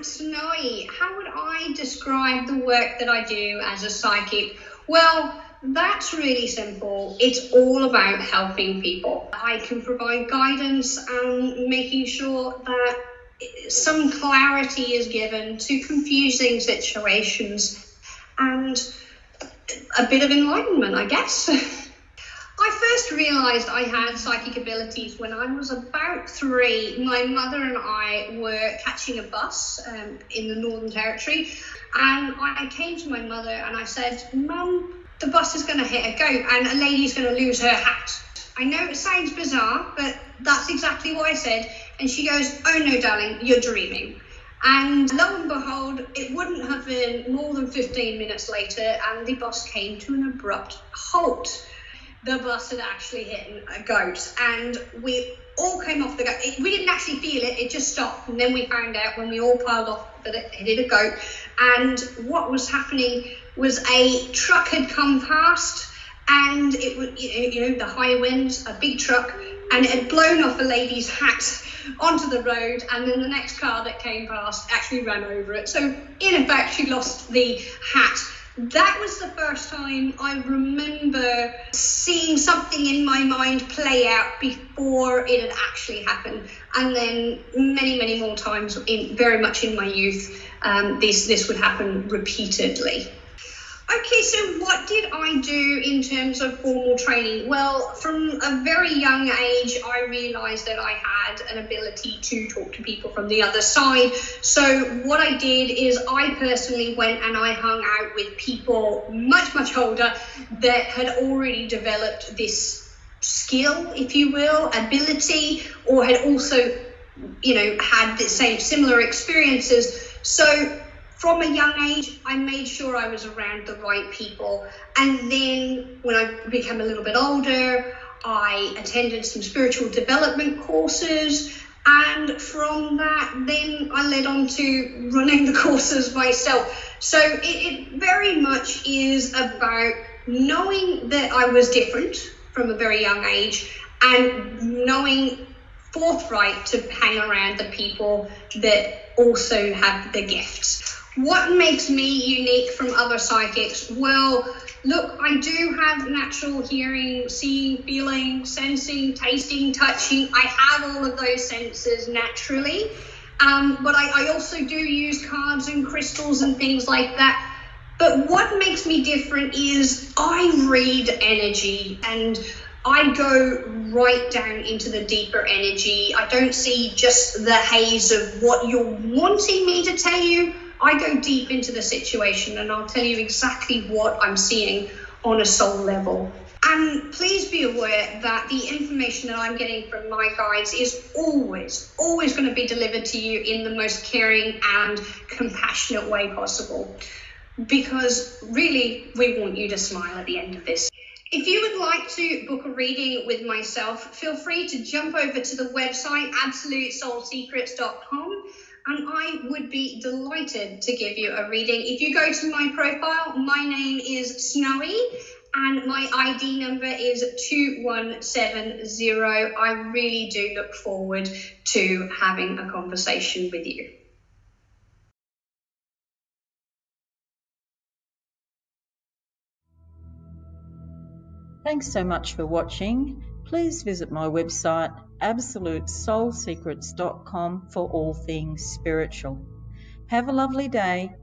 Snowy, how would I describe the work that I do as a psychic? Well, that's really simple. It's all about helping people. I can provide guidance and making sure that some clarity is given to confusing situations and a bit of enlightenment, I guess. I first realised I had psychic abilities when I was about 3. My mother and I were catching a bus in the Northern Territory, and I came to my mother and I said, "Mum, the bus is going to hit a goat and a lady's going to lose her hat." I know it sounds bizarre, but that's exactly what I said. And she goes, "Oh no, darling, you're dreaming." And lo and behold, it wouldn't have been more than 15 minutes later, and the bus came to an abrupt halt. The bus had actually hit a goat, and we all came off the goat. We didn't actually feel it, it just stopped. And then we found out when we all piled off that it hit a goat. And what was happening was a truck had come past, and it was, the high winds, a big truck, and it had blown off a lady's hat onto the road, and then the next car that came past actually ran over it. So in effect, she lost the hat. That was the first time I remember seeing something in my mind play out before it had actually happened. And then many, many more times, very much in my youth, this would happen repeatedly. Okay, so what did I do in terms of formal training? Well, from a very young age, I realised that I had an ability to talk to people from the other side. So what I did is I personally went and I hung out with people much, much older that had already developed this skill, if you will, ability, or had also, had the same similar experiences. So from a young age, I made sure I was around the right people. And then when I became a little bit older, I attended some spiritual development courses. And from that, then I led on to running the courses myself. So it very much is about knowing that I was different from a very young age and knowing forthright to hang around the people that also have the gifts. What makes me unique from other psychics? Well, look, I do have natural hearing, seeing, feeling, sensing, tasting, touching. I have all of those senses naturally. But I also do use cards and crystals and things like that. But what makes me different is I read energy and I go right down into the deeper energy. I don't see just the haze of what you're wanting me to tell you. I go deep into the situation and I'll tell you exactly what I'm seeing on a soul level. And please be aware that the information that I'm getting from my guides is always going to be delivered to you in the most caring and compassionate way possible. Because really, we want you to smile at the end of this. If you would like to book a reading with myself, feel free to jump over to the website absolutesoulsecrets.com. And I would be delighted to give you a reading. If you go to my profile, my name is Snowy and my ID number is 2170. I really do look forward to having a conversation with you. Thanks so much for watching. Please visit my website absolutesoulsecrets.com for all things spiritual. Have a lovely day.